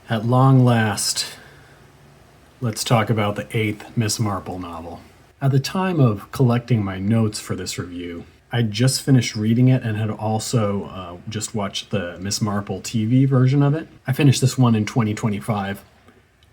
At long last, let's talk about the 8th Miss Marple novel. At the time of collecting my notes for this review, I'd just finished reading it and had also just watched the Miss Marple TV version of it. I finished this one in 2025.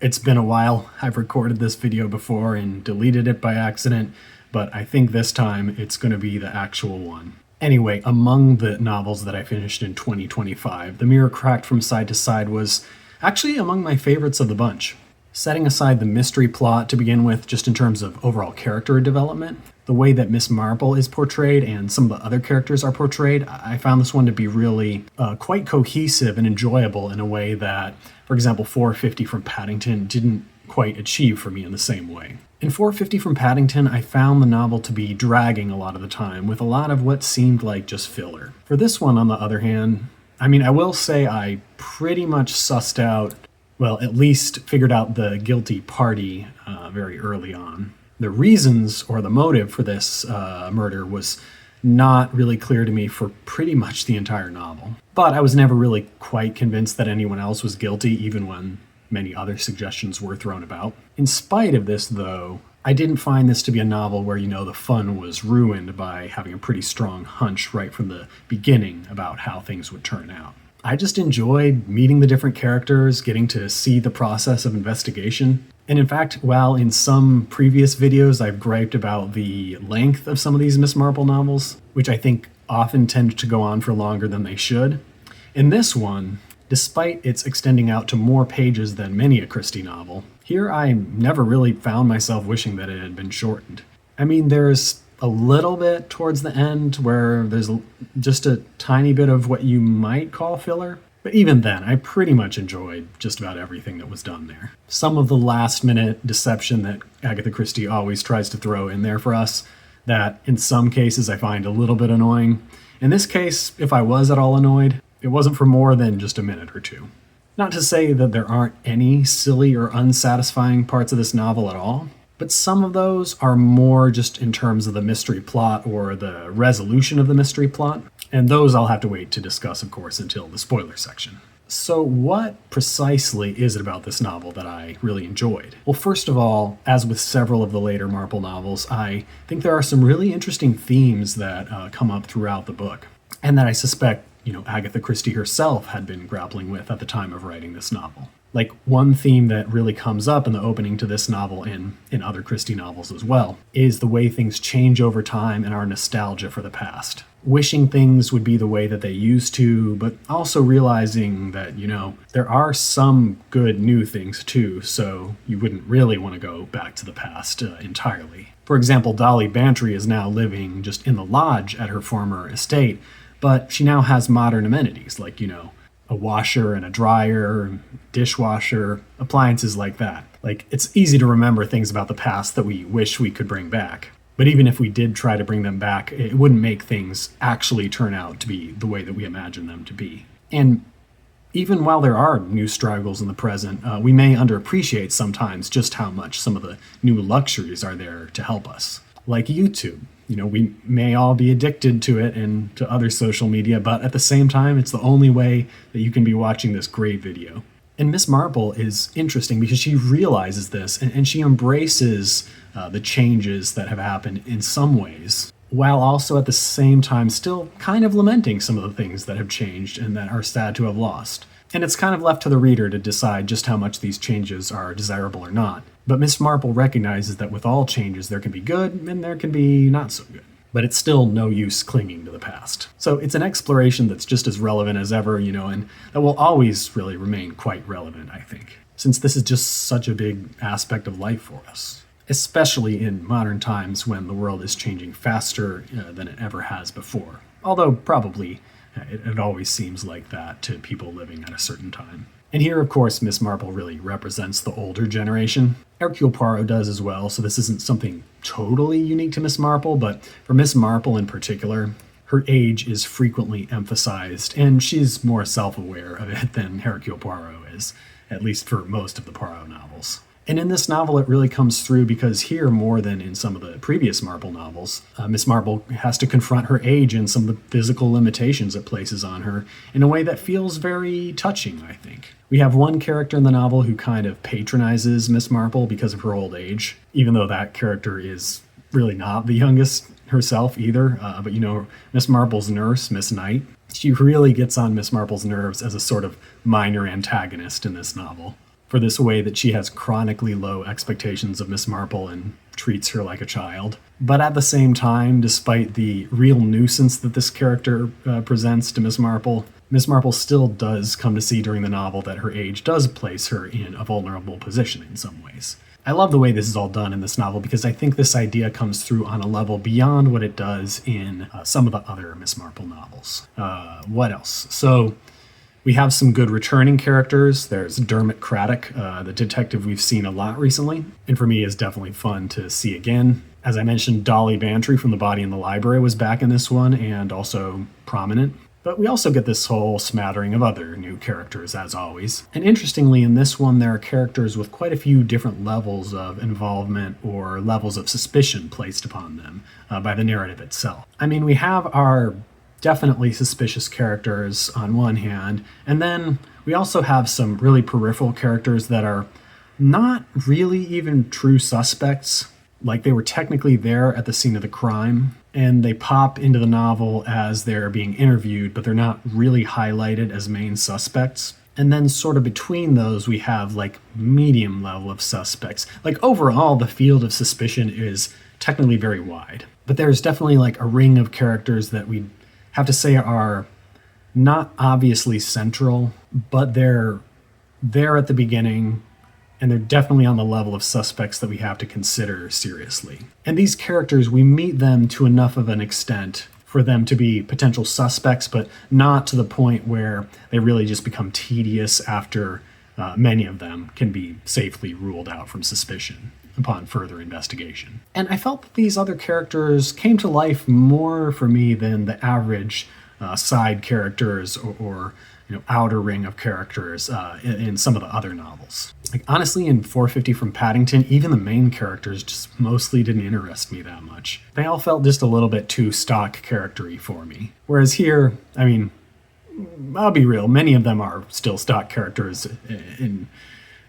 It's been a while. I've recorded this video before and deleted it by accident, but I think this time it's going to be the actual one. Anyway, among the novels that I finished in 2025, The Mirror Cracked from Side to Side was actually among my favorites of the bunch. Setting aside the mystery plot to begin with, just in terms of overall character development, the way that Miss Marple is portrayed and some of the other characters are portrayed, I found this one to be really quite cohesive and enjoyable in a way that, for example, 450 from Paddington didn't quite achieve for me in the same way. In 450 from Paddington, I found the novel to be dragging a lot of the time, with a lot of what seemed like just filler. For this one, on the other hand, I will say I pretty much sussed out, well, at least figured out the guilty party very early on. The reasons or the motive for this murder was not really clear to me for pretty much the entire novel. But I was never really quite convinced that anyone else was guilty, even when many other suggestions were thrown about. In spite of this, though, I didn't find this to be a novel where, the fun was ruined by having a pretty strong hunch right from the beginning about how things would turn out. I just enjoyed meeting the different characters, getting to see the process of investigation. And in fact, while in some previous videos I've griped about the length of some of these Miss Marple novels, which I think often tend to go on for longer than they should, in this one, despite its extending out to more pages than many a Christie novel, here I never really found myself wishing that it had been shortened. There's a little bit towards the end where there's just a tiny bit of what you might call filler, but even then, I pretty much enjoyed just about everything that was done there. Some of the last-minute deception that Agatha Christie always tries to throw in there for us, that in some cases I find a little bit annoying. In this case, if I was at all annoyed, it wasn't for more than just a minute or two. Not to say that there aren't any silly or unsatisfying parts of this novel at all, but some of those are more just in terms of the mystery plot or the resolution of the mystery plot, and those I'll have to wait to discuss, of course, until the spoiler section. So what precisely is it about this novel that I really enjoyed? Well, first of all, as with several of the later Marple novels, I think there are some really interesting themes that come up throughout the book, and that I suspect Agatha Christie herself had been grappling with at the time of writing this novel. Like, one theme that really comes up in the opening to this novel and in other Christie novels as well is the way things change over time and our nostalgia for the past. Wishing things would be the way that they used to, but also realizing that, there are some good new things too, so you wouldn't really want to go back to the past entirely. For example, Dolly Bantry is now living just in the lodge at her former estate, but she now has modern amenities like, a washer and a dryer, dishwasher, appliances like that. Like, it's easy to remember things about the past that we wish we could bring back. But even if we did try to bring them back, it wouldn't make things actually turn out to be the way that we imagine them to be. And even while there are new struggles in the present, we may underappreciate sometimes just how much some of the new luxuries are there to help us. Like YouTube. We may all be addicted to it and to other social media, but at the same time, it's the only way that you can be watching this great video. And Miss Marple is interesting because she realizes this and she embraces the changes that have happened in some ways, while also at the same time still kind of lamenting some of the things that have changed and that are sad to have lost. And it's kind of left to the reader to decide just how much these changes are desirable or not. But Miss Marple recognizes that with all changes there can be good and there can be not so good. But it's still no use clinging to the past. So it's an exploration that's just as relevant as ever, and that will always really remain quite relevant, I think, since this is just such a big aspect of life for us, especially in modern times when the world is changing faster than it ever has before. Although probably it always seems like that to people living at a certain time. And here, of course, Miss Marple really represents the older generation. Hercule Poirot does as well, so this isn't something totally unique to Miss Marple, but for Miss Marple in particular, her age is frequently emphasized, and she's more self-aware of it than Hercule Poirot is, at least for most of the Poirot novels. And in this novel, it really comes through because here, more than in some of the previous Marple novels, Miss Marple has to confront her age and some of the physical limitations it places on her in a way that feels very touching, I think. We have one character in the novel who kind of patronizes Miss Marple because of her old age, even though that character is really not the youngest herself either. But Miss Marple's nurse, Miss Knight, she really gets on Miss Marple's nerves as a sort of minor antagonist in this novel, for this way that she has chronically low expectations of Miss Marple and treats her like a child. But at the same time, despite the real nuisance that this character presents to Miss Marple still does come to see during the novel that her age does place her in a vulnerable position in some ways. I love the way this is all done in this novel because I think this idea comes through on a level beyond what it does in some of the other Miss Marple novels. What else? So we have some good returning characters. There's Dermot Craddock, the detective we've seen a lot recently, and for me is definitely fun to see again. As I mentioned, Dolly Bantry from The Body in the Library was back in this one and also prominent. But we also get this whole smattering of other new characters, as always. And interestingly, in this one, there are characters with quite a few different levels of involvement or levels of suspicion placed upon them by the narrative itself. I mean, we have our definitely suspicious characters on one hand, and then we also have some really peripheral characters that are not really even true suspects. Like, they were technically there at the scene of the crime, and they pop into the novel as they're being interviewed, but they're not really highlighted as main suspects. And then sort of between those, we have like medium level of suspects. Like, overall, the field of suspicion is technically very wide, but there's definitely like a ring of characters that we have to say are not obviously central, but they're there at the beginning, and they're definitely on the level of suspects that we have to consider seriously. And these characters, we meet them to enough of an extent for them to be potential suspects, but not to the point where they really just become tedious after many of them can be safely ruled out from suspicion upon further investigation. And I felt that these other characters came to life more for me than the average side characters or outer ring of characters in some of the other novels. Like, honestly, in 450 from Paddington, even the main characters just mostly didn't interest me that much. They all felt just a little bit too stock character-y for me. Whereas here, I mean, I'll be real, many of them are still stock characters in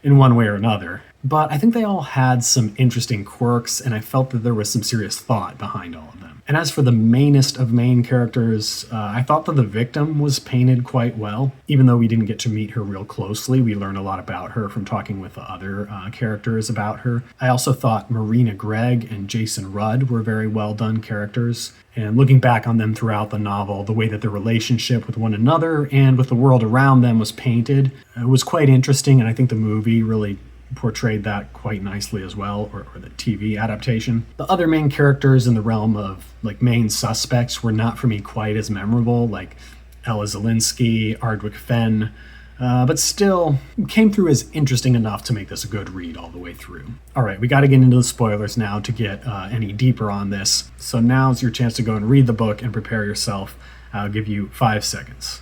one way or another. But I think they all had some interesting quirks, and I felt that there was some serious thought behind all of them. And as for the mainest of main characters, I thought that the victim was painted quite well. Even though we didn't get to meet her real closely, we learned a lot about her from talking with the other characters about her. I also thought Marina Gregg and Jason Rudd were very well done characters. And looking back on them throughout the novel, the way that their relationship with one another and with the world around them was painted was quite interesting, and I think the movie really portrayed that quite nicely as well, or the TV adaptation. The other main characters in the realm of like main suspects were not for me quite as memorable, like Ella Zelinsky, Ardwick Fenn, but still came through as interesting enough to make this a good read all the way through. All right, we got to get into the spoilers now to get any deeper on this. So now's your chance to go and read the book and prepare yourself. I'll give you 5 seconds.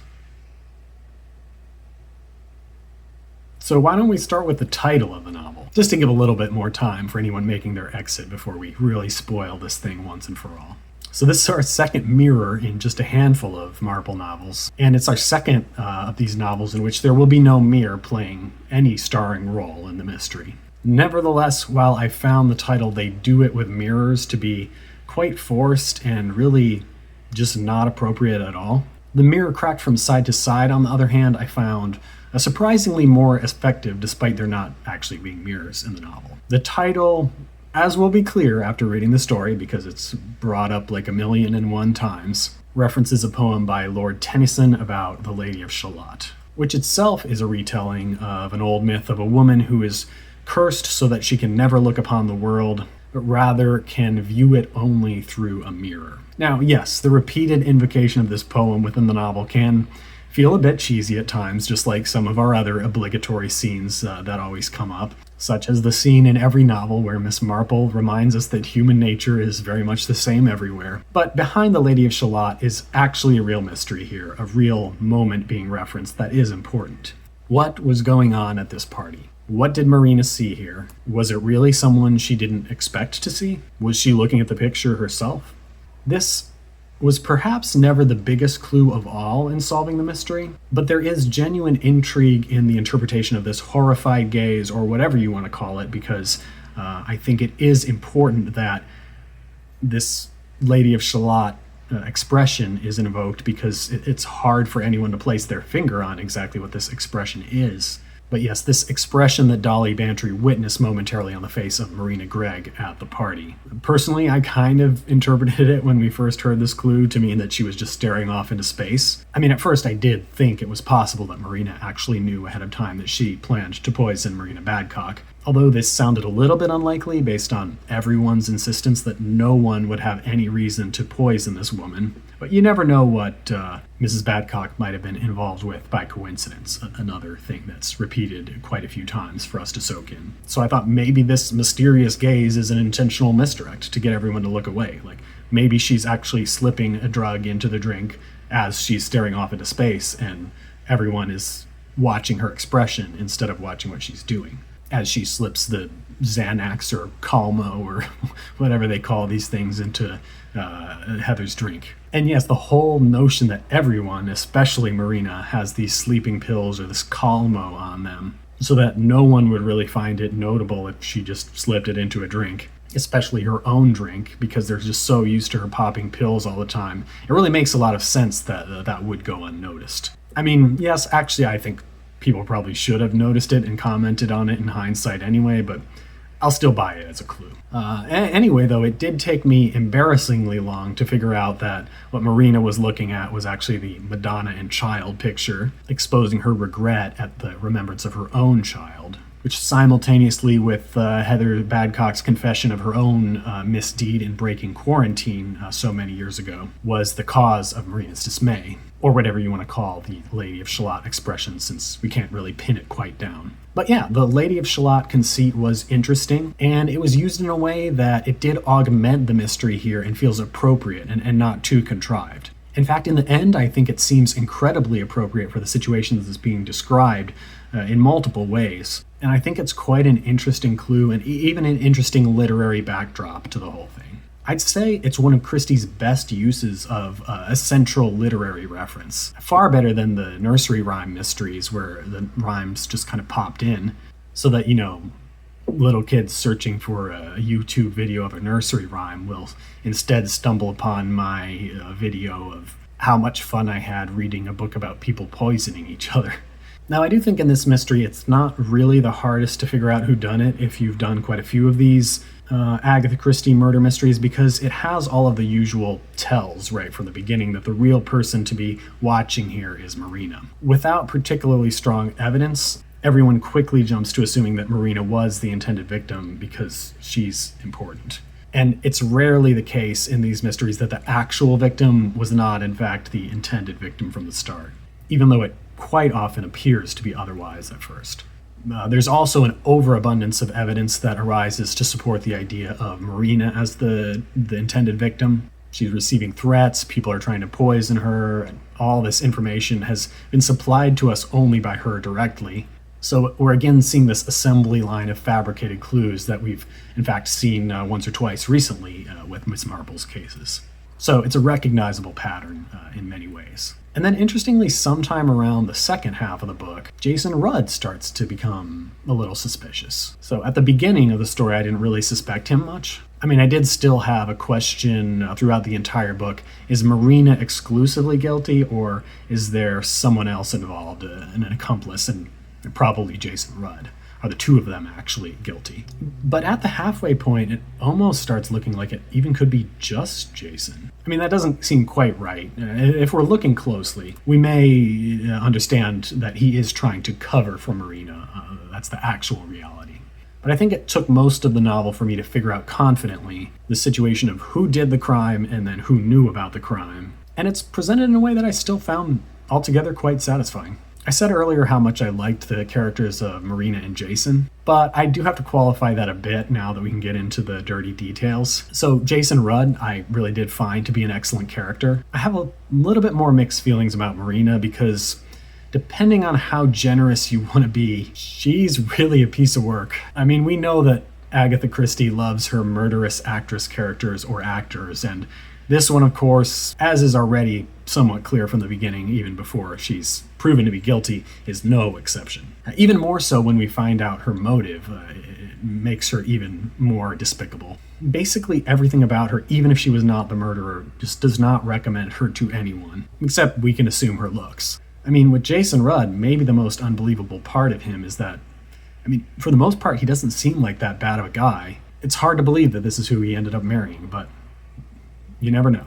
So why don't we start with the title of the novel, just to give a little bit more time for anyone making their exit before we really spoil this thing once and for all. So this is our second mirror in just a handful of Marple novels, and it's our second of these novels in which there will be no mirror playing any starring role in the mystery. Nevertheless, while I found the title "They Do It With Mirrors" to be quite forced and really just not appropriate at all, the mirror cracked from side to side, on the other hand, I found surprisingly more effective despite there not actually being mirrors in the novel. The title, as will be clear after reading the story because it's brought up like 1,000,001 times, references a poem by Lord Tennyson about the Lady of Shalott, which itself is a retelling of an old myth of a woman who is cursed so that she can never look upon the world, but rather can view it only through a mirror. Now, yes, the repeated invocation of this poem within the novel can feel a bit cheesy at times, just like some of our other obligatory scenes that always come up, such as the scene in every novel where Miss Marple reminds us that human nature is very much the same everywhere. But behind the Lady of Shalott is actually a real mystery here, a real moment being referenced that is important. What was going on at this party? What did Marina see here? Was it really someone she didn't expect to see? Was she looking at the picture herself? This was perhaps never the biggest clue of all in solving the mystery, but there is genuine intrigue in the interpretation of this horrified gaze, or whatever you want to call it, because I think it is important that this Lady of Shalott expression is invoked, because it's hard for anyone to place their finger on exactly what this expression is. But yes, this expression that Dolly Bantry witnessed momentarily on the face of Marina Gregg at the party. Personally, I kind of interpreted it when we first heard this clue to mean that she was just staring off into space. I mean, at first I did think it was possible that Marina actually knew ahead of time that she planned to poison Marina Badcock, although this sounded a little bit unlikely based on everyone's insistence that no one would have any reason to poison this woman. But you never know what Mrs. Badcock might have been involved with by coincidence, another thing that's repeated quite a few times for us to soak in. So I thought maybe this mysterious gaze is an intentional misdirect to get everyone to look away. Like, maybe she's actually slipping a drug into the drink as she's staring off into space, and everyone is watching her expression instead of watching what she's doing as she slips the Xanax or Calmo or whatever they call these things into Heather's drink. And yes, the whole notion that everyone, especially Marina, has these sleeping pills or this Calmo on them, so that no one would really find it notable if she just slipped it into a drink, especially her own drink, because they're just so used to her popping pills all the time. It really makes a lot of sense that that would go unnoticed. I mean, yes, actually, I think people probably should have noticed it and commented on it in hindsight anyway, but I'll still buy it as a clue. Anyway, though, it did take me embarrassingly long to figure out that what Marina was looking at was actually the Madonna and Child picture, exposing her regret at the remembrance of her own child, which simultaneously with Heather Badcock's confession of her own misdeed in breaking quarantine so many years ago, was the cause of Marina's dismay, or whatever you want to call the Lady of Shalott expression, since we can't really pin it quite down. But yeah, the Lady of Shalott conceit was interesting, and it was used in a way that it did augment the mystery here and feels appropriate and not too contrived. In fact, in the end, I think it seems incredibly appropriate for the situation that is being described in multiple ways. And I think it's quite an interesting clue and even an interesting literary backdrop to the whole thing. I'd say it's one of Christie's best uses of a central literary reference. Far better than the nursery rhyme mysteries where the rhymes just kind of popped in so that, little kids searching for a YouTube video of a nursery rhyme will instead stumble upon my video of how much fun I had reading a book about people poisoning each other. Now, I do think in this mystery, it's not really the hardest to figure out who done it if you've done quite a few of these Agatha Christie murder mysteries, because it has all of the usual tells right from the beginning that the real person to be watching here is Marina. Without particularly strong evidence, everyone quickly jumps to assuming that Marina was the intended victim because she's important. And it's rarely the case in these mysteries that the actual victim was not, in fact, the intended victim from the start, even though it quite often appears to be otherwise at first. There's also an overabundance of evidence that arises to support the idea of Marina as the intended victim. She's receiving threats, people are trying to poison her, and all this information has been supplied to us only by her directly. So we're again seeing this assembly line of fabricated clues that we've in fact seen once or twice recently with Miss Marple's cases. So it's a recognizable pattern in many ways. And then interestingly, sometime around the second half of the book, Jason Rudd starts to become a little suspicious. So at the beginning of the story, I didn't really suspect him much. I mean, I did still have a question throughout the entire book. Is Marina exclusively guilty, or is there someone else involved, an accomplice, and probably Jason Rudd? Are the two of them actually guilty? But at the halfway point, it almost starts looking like it even could be just Jason. I mean, that doesn't seem quite right. If we're looking closely, we may understand that he is trying to cover for Marina. That's the actual reality. But I think it took most of the novel for me to figure out confidently the situation of who did the crime and then who knew about the crime. And it's presented in a way that I still found altogether quite satisfying. I said earlier how much I liked the characters of Marina and Jason, but I do have to qualify that a bit now that we can get into the dirty details. So Jason Rudd, I really did find to be an excellent character. I have a little bit more mixed feelings about Marina because depending on how generous you want to be, she's really a piece of work. I mean, we know that Agatha Christie loves her murderous actress characters or actors, and this one, of course, as is already somewhat clear from the beginning, even before she's proven to be guilty, is no exception. Even more so when we find out her motive, it makes her even more despicable. Basically everything about her, even if she was not the murderer, just does not recommend her to anyone, except we can assume her looks. I mean, with Jason Rudd, maybe the most unbelievable part of him is that, for the most part, he doesn't seem like that bad of a guy. It's hard to believe that this is who he ended up marrying, but you never know.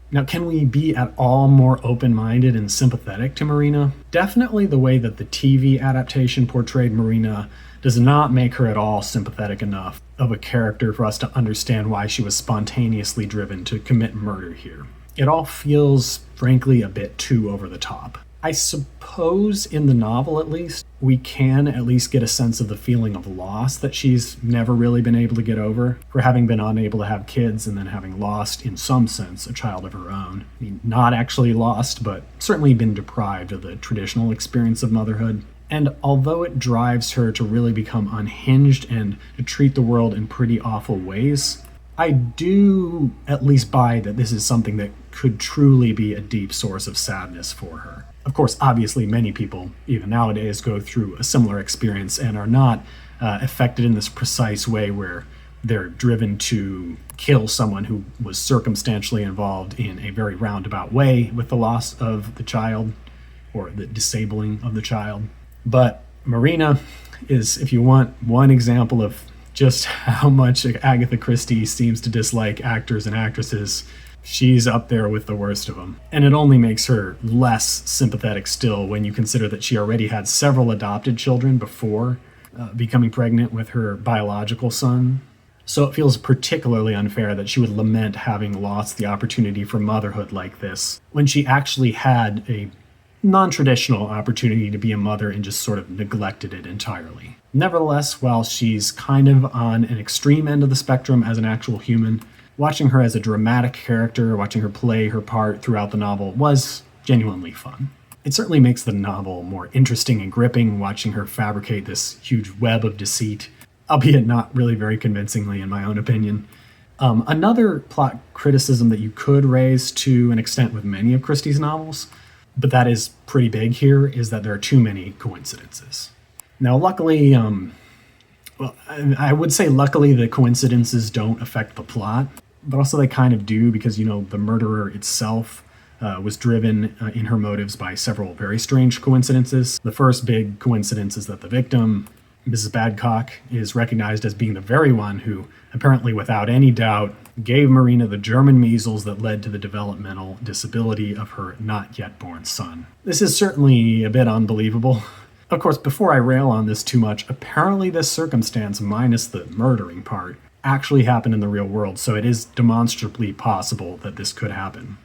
Now, can we be at all more open-minded and sympathetic to Marina? Definitely the way that the TV adaptation portrayed Marina does not make her at all sympathetic enough of a character for us to understand why she was spontaneously driven to commit murder here. It all feels, frankly, a bit too over the top. I suppose in the novel, at least, we can at least get a sense of the feeling of loss that she's never really been able to get over for having been unable to have kids and then having lost, in some sense, a child of her own. I mean, not actually lost, but certainly been deprived of the traditional experience of motherhood. And although it drives her to really become unhinged and to treat the world in pretty awful ways, I do at least buy that this is something that could truly be a deep source of sadness for her. Of course, obviously, many people, even nowadays, go through a similar experience and are not affected in this precise way where they're driven to kill someone who was circumstantially involved in a very roundabout way with the loss of the child or the disabling of the child. But Marina is, if you want one example of just how much Agatha Christie seems to dislike actors and actresses, she's up there with the worst of them. And it only makes her less sympathetic still when you consider that she already had several adopted children before becoming pregnant with her biological son. So it feels particularly unfair that she would lament having lost the opportunity for motherhood like this, when she actually had a non-traditional opportunity to be a mother and just sort of neglected it entirely. Nevertheless, while she's kind of on an extreme end of the spectrum as an actual human, watching her as a dramatic character, watching her play her part throughout the novel was genuinely fun. It certainly makes the novel more interesting and gripping, watching her fabricate this huge web of deceit, albeit not really very convincingly in my own opinion. Another plot criticism that you could raise to an extent with many of Christie's novels, but that is pretty big here, is that there are too many coincidences. Now, luckily, I would say luckily the coincidences don't affect the plot, but also they kind of do because, the murderer itself was driven in her motives by several very strange coincidences. The first big coincidence is that the victim, Mrs. Badcock, is recognized as being the very one who, apparently without any doubt, gave Marina the German measles that led to the developmental disability of her not yet born son. This is certainly a bit unbelievable. Of course, before I rail on this too much, apparently this circumstance, minus the murdering part, actually happened in the real world, so it is demonstrably possible that this could happen,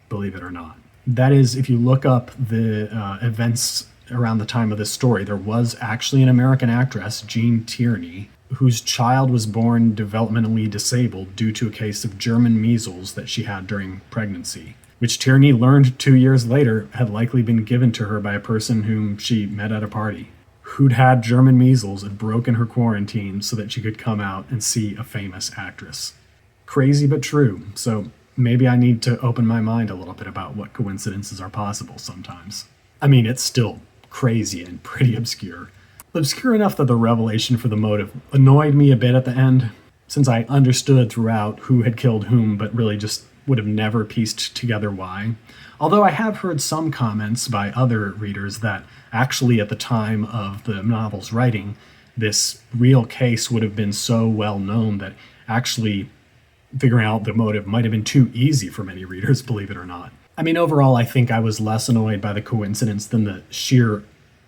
believe it or not. That is, if you look up the events around the time of this story, there was actually an American actress, Jean Tierney, whose child was born developmentally disabled due to a case of German measles that she had during pregnancy, which Tierney learned 2 years later had likely been given to her by a person whom she met at a party, who'd had German measles and broken her quarantine so that she could come out and see a famous actress. Crazy but true, so maybe I need to open my mind a little bit about what coincidences are possible sometimes. It's still crazy and pretty obscure. Obscure enough that the revelation for the motive annoyed me a bit at the end, since I understood throughout who had killed whom, but really just would have never pieced together why. Although I have heard some comments by other readers that actually at the time of the novel's writing, this real case would have been so well known that actually figuring out the motive might have been too easy for many readers, believe it or not. Overall, I think I was less annoyed by the coincidence than the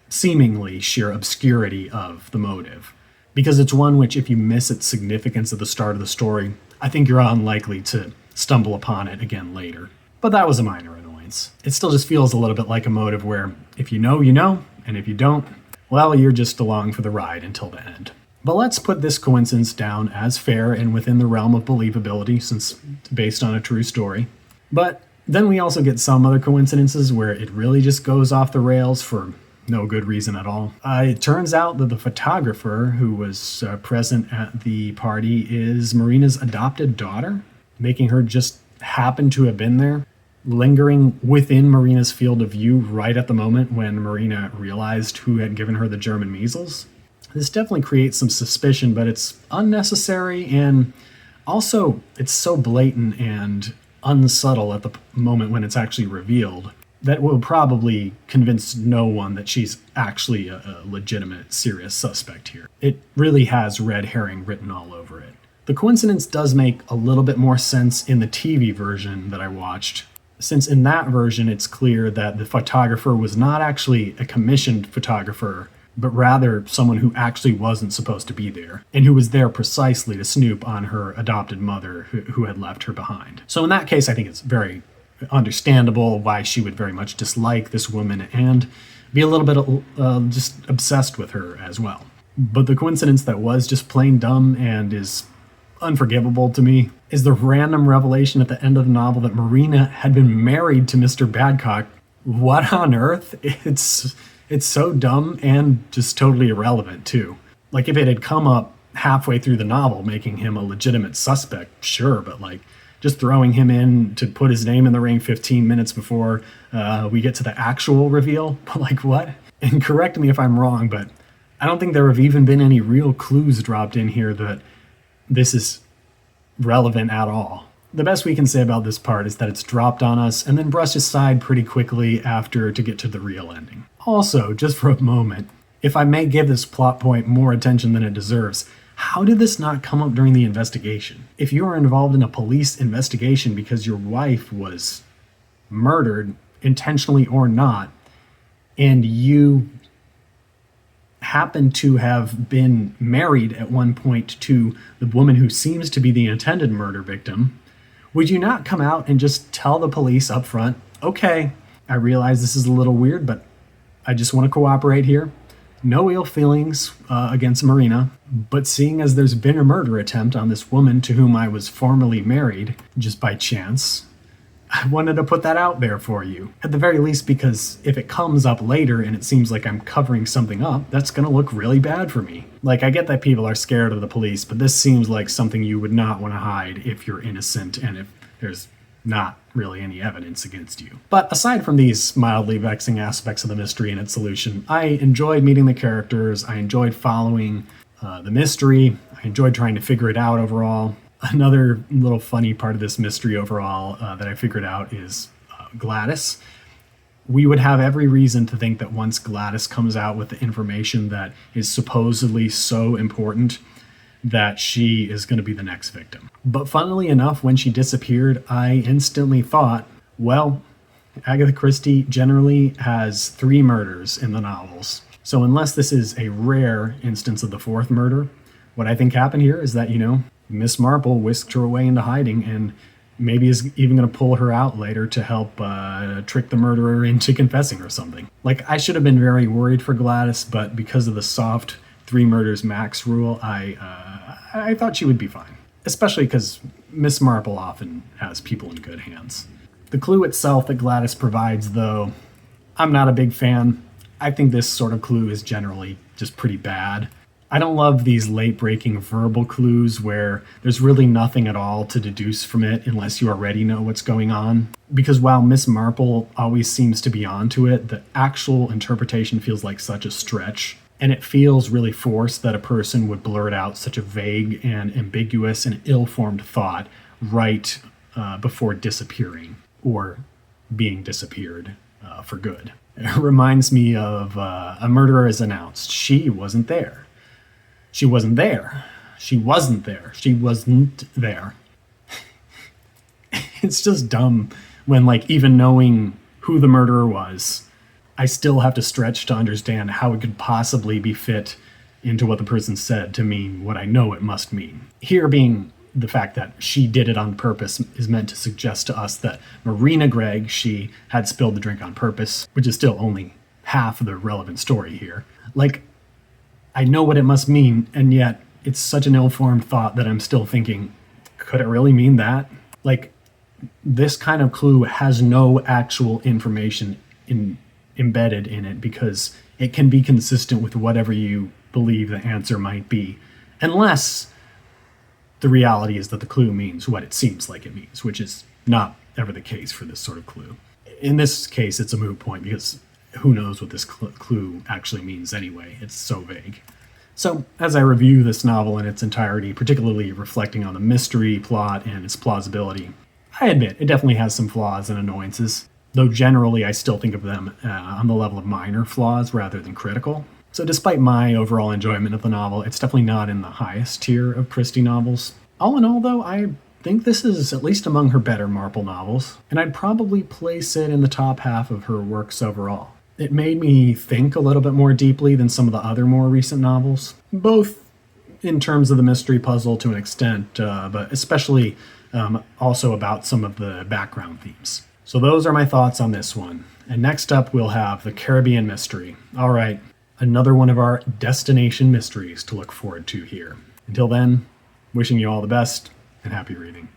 seemingly sheer obscurity of the motive. Because it's one which, if you miss its significance at the start of the story, I think you're unlikely to stumble upon it again later. But that was a minor annoyance. It still just feels a little bit like a motive where if you know, you know, and if you don't, well, you're just along for the ride until the end. But let's put this coincidence down as fair and within the realm of believability, since it's based on a true story. But then we also get some other coincidences where it really just goes off the rails for no good reason at all. It turns out that the photographer who was present at the party is Marina's adopted daughter, making her just happen to have been there, lingering within Marina's field of view right at the moment when Marina realized who had given her the German measles. This definitely creates some suspicion, but it's unnecessary, and also it's so blatant and unsubtle at the moment when it's actually revealed that will probably convince no one that she's actually a legitimate, serious suspect here. It really has red herring written all over it. The coincidence does make a little bit more sense in the TV version that I watched, since in that version it's clear that the photographer was not actually a commissioned photographer, but rather someone who actually wasn't supposed to be there, and who was there precisely to snoop on her adopted mother who had left her behind. So in that case, I think it's very understandable why she would very much dislike this woman and be a little bit just obsessed with her as well. But the coincidence that was just plain dumb and is unforgivable to me is the random revelation at the end of the novel that Marina had been married to Mr. Badcock. What on earth? It's so dumb and just totally irrelevant too. Like, if it had come up halfway through the novel making him a legitimate suspect, sure, but like just throwing him in to put his name in the ring 15 minutes before we get to the actual reveal, like what? And correct me if I'm wrong, but I don't think there have even been any real clues dropped in here that this is relevant at all. The best we can say about this part is that it's dropped on us and then brushed aside pretty quickly after to get to the real ending. Also, just for a moment, if I may give this plot point more attention than it deserves, how did this not come up during the investigation? If you are involved in a police investigation because your wife was murdered, intentionally or not, and you happen to have been married at one point to the woman who seems to be the intended murder victim, would you not come out and just tell the police up front, okay, I realize this is a little weird, but I just want to cooperate here. No ill feelings against Marina, but seeing as there's been a murder attempt on this woman to whom I was formerly married, just by chance, I wanted to put that out there for you. At the very least, because if it comes up later and it seems like I'm covering something up, that's going to look really bad for me. Like, I get that people are scared of the police, but this seems like something you would not want to hide if you're innocent and if there's not really any evidence against you. But aside from these mildly vexing aspects of the mystery and its solution, I enjoyed meeting the characters, I enjoyed following the mystery, I enjoyed trying to figure it out overall. Another little funny part of this mystery overall that I figured out is Gladys. We would have every reason to think that once Gladys comes out with the information that is supposedly so important, that she is going to be the next victim. But funnily enough, when she disappeared, I instantly thought, well, Agatha Christie generally has 3 murders in the novels. So unless this is a rare instance of the 4th murder, what I think happened here is that, Miss Marple whisked her away into hiding and maybe is even going to pull her out later to help trick the murderer into confessing or something. Like, I should have been very worried for Gladys, but because of the soft 3 murders max rule, I thought she would be fine. Especially because Miss Marple often has people in good hands. The clue itself that Gladys provides, though, I'm not a big fan. I think this sort of clue is generally just pretty bad. I don't love these late-breaking verbal clues where there's really nothing at all to deduce from it unless you already know what's going on. Because while Miss Marple always seems to be onto it, the actual interpretation feels like such a stretch. And it feels really forced that a person would blurt out such a vague and ambiguous and ill-formed thought right before disappearing or being disappeared for good. It reminds me of a murderer is announced. She wasn't there. She wasn't there. She wasn't there. She wasn't there. It's just dumb when, like, even knowing who the murderer was, I still have to stretch to understand how it could possibly be fit into what the person said to mean what I know it must mean. Here being the fact that she did it on purpose is meant to suggest to us that Marina Gregg, she had spilled the drink on purpose, which is still only half of the relevant story here. Like, I know what it must mean, and yet it's such an ill-formed thought that I'm still thinking, could it really mean that? Like, this kind of clue has no actual information embedded in it because it can be consistent with whatever you believe the answer might be, unless the reality is that the clue means what it seems like it means, which is not ever the case for this sort of clue. In this case, it's a moot point because who knows what this clue actually means anyway. It's so vague. So, as I review this novel in its entirety, particularly reflecting on the mystery, plot, and its plausibility, I admit it definitely has some flaws and annoyances, though generally I still think of them on the level of minor flaws rather than critical. So despite my overall enjoyment of the novel, it's definitely not in the highest tier of Christie novels. All in all, though, I think this is at least among her better Marple novels, and I'd probably place it in the top half of her works overall. It made me think a little bit more deeply than some of the other more recent novels, both in terms of the mystery puzzle to an extent, but especially also about some of the background themes. So those are my thoughts on this one. And next up, we'll have The Caribbean Mystery. All right, another one of our destination mysteries to look forward to here. Until then, wishing you all the best and happy reading.